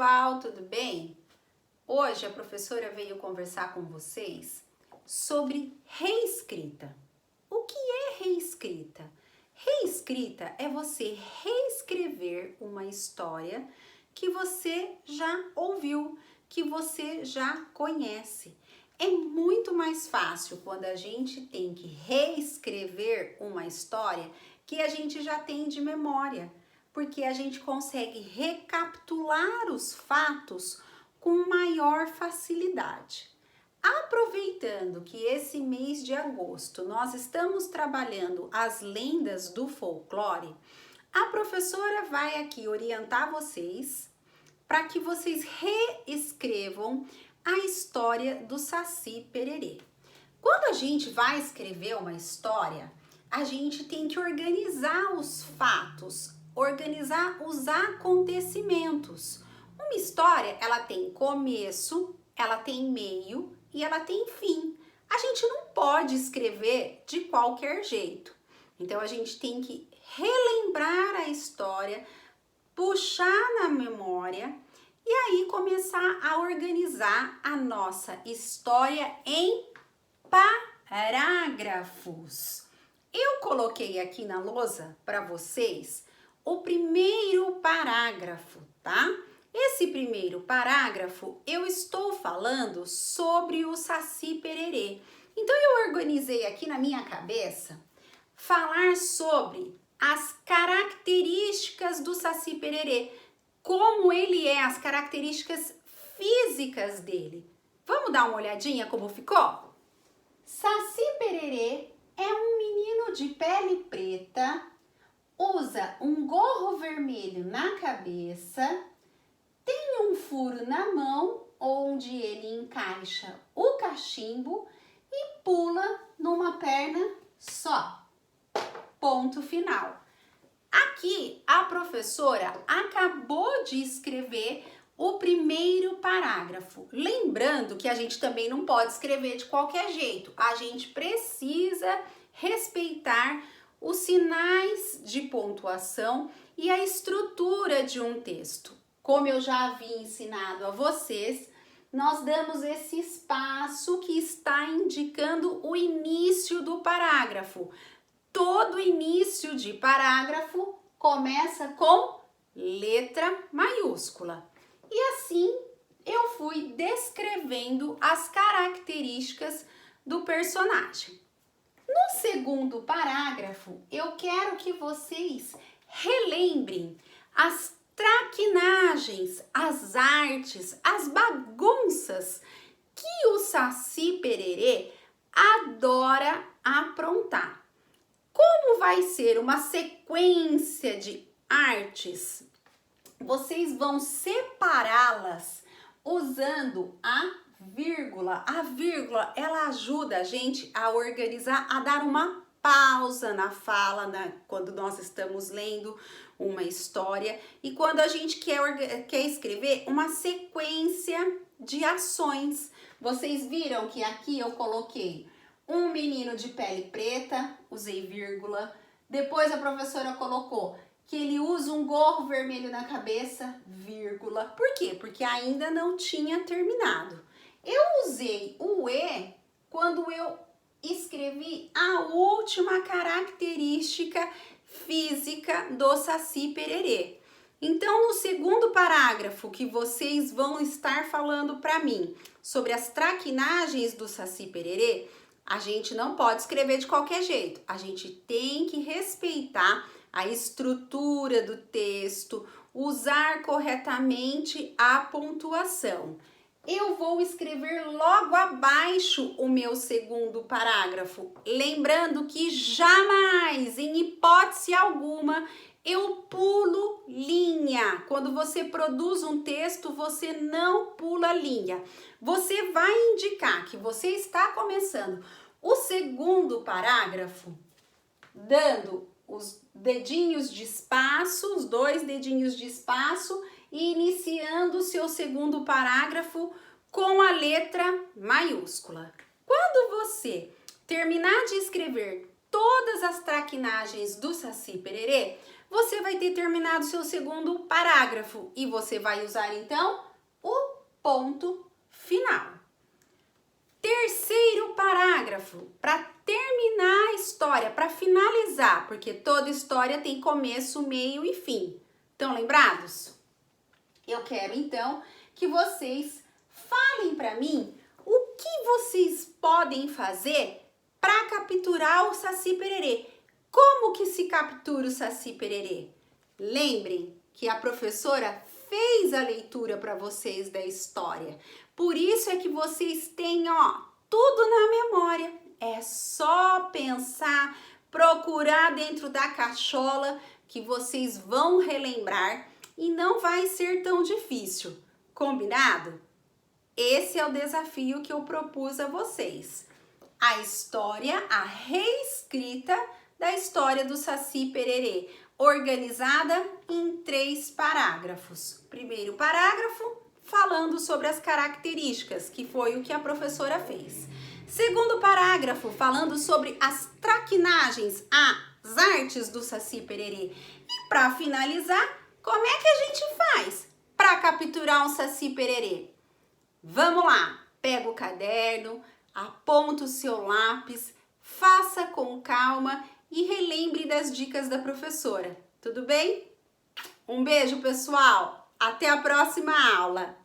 pessoal, tudo bem? Hoje a professora veio conversar com vocês sobre reescrita. O que é reescrita? Reescrita é você reescrever uma história que você já ouviu, que você já conhece. É muito mais fácil quando a gente tem que reescrever uma história que a gente já tem de memória, porque a gente consegue recapitular os fatos com maior facilidade. Aproveitando que esse mês de agosto nós estamos trabalhando as lendas do folclore, a professora vai aqui orientar vocês para que vocês reescrevam a história do Saci Pererê. Quando a gente vai escrever uma história, a gente tem que organizar os fatos, organizar os acontecimentos. Uma história, ela tem começo, ela tem meio e ela tem fim. A gente não pode escrever de qualquer jeito. Então a gente tem que relembrar a história, puxar na memória e aí começar a organizar a nossa história em parágrafos. Eu coloquei aqui na lousa para vocês o primeiro parágrafo, tá? Esse primeiro parágrafo eu estou falando sobre o Saci Pererê. Então eu organizei aqui na minha cabeça falar sobre as características do Saci Pererê, como ele é, as características físicas dele. Vamos dar uma olhadinha como ficou? Saci Pererê é um menino de pele preta, usa um gorro vermelho na cabeça, tem um furo na mão onde ele encaixa o cachimbo e pula numa perna só. Ponto final. Aqui a professora acabou de escrever o primeiro parágrafo. Lembrando que a gente também não pode escrever de qualquer jeito. A gente precisa respeitar os sinais de pontuação e a estrutura de um texto. Como eu já havia ensinado a vocês, nós damos esse espaço que está indicando o início do parágrafo. Todo início de parágrafo começa com letra maiúscula. E assim eu fui descrevendo as características do personagem. No segundo parágrafo, eu quero que vocês relembrem as traquinagens, as artes, as bagunças que o Saci Pererê adora aprontar. Como vai ser uma sequência de artes? Vocês vão separá-las usando a vírgula. A vírgula, ela ajuda a gente a organizar, a dar uma pausa na fala, quando nós estamos lendo uma história e quando a gente quer escrever uma sequência de ações. Vocês viram que aqui eu coloquei um menino de pele preta, usei vírgula. Depois a professora colocou que ele usa um gorro vermelho na cabeça, vírgula. Por quê? Porque ainda não tinha terminado. Eu usei o E quando eu escrevi a última característica física do Saci Pererê. Então, no segundo parágrafo que vocês vão estar falando para mim sobre as traquinagens do Saci Pererê, a gente não pode escrever de qualquer jeito. A gente tem que respeitar a estrutura do texto, usar corretamente a pontuação. Eu vou escrever logo abaixo o meu segundo parágrafo, lembrando que jamais, em hipótese alguma, eu pulo linha. Quando você produz um texto, você não pula linha. Você vai indicar que você está começando o segundo parágrafo, dando os dedinhos de espaço, os dois dedinhos de espaço, e iniciando o seu segundo parágrafo com a letra maiúscula. Quando você terminar de escrever todas as traquinagens do Saci Pererê, você vai ter terminado seu segundo parágrafo e você vai usar então o ponto final. Terceiro parágrafo, para terminar a história, para finalizar, porque toda história tem começo, meio e fim. Estão lembrados? Eu quero então que vocês falem para mim o que vocês podem fazer para capturar o Saci Pererê. Como que se captura o Saci Pererê? Lembrem que a professora fez a leitura para vocês da história. Por isso é que vocês têm, tudo na memória. É só pensar, procurar dentro da cachola que vocês vão relembrar e não vai ser tão difícil. Combinado? Esse é o desafio que eu propus a vocês. A história, a reescrita da história do Saci Pererê, organizada em 3 parágrafos. Primeiro parágrafo, falando sobre as características, que foi o que a professora fez. Segundo parágrafo, falando sobre as traquinagens, as artes do Saci Pererê. E para finalizar, como é que a gente faz para capturar um Saci Pererê? Vamos lá, pega o caderno, aponta o seu lápis, faça com calma e relembre das dicas da professora. Tudo bem? Um beijo, pessoal! Até a próxima aula!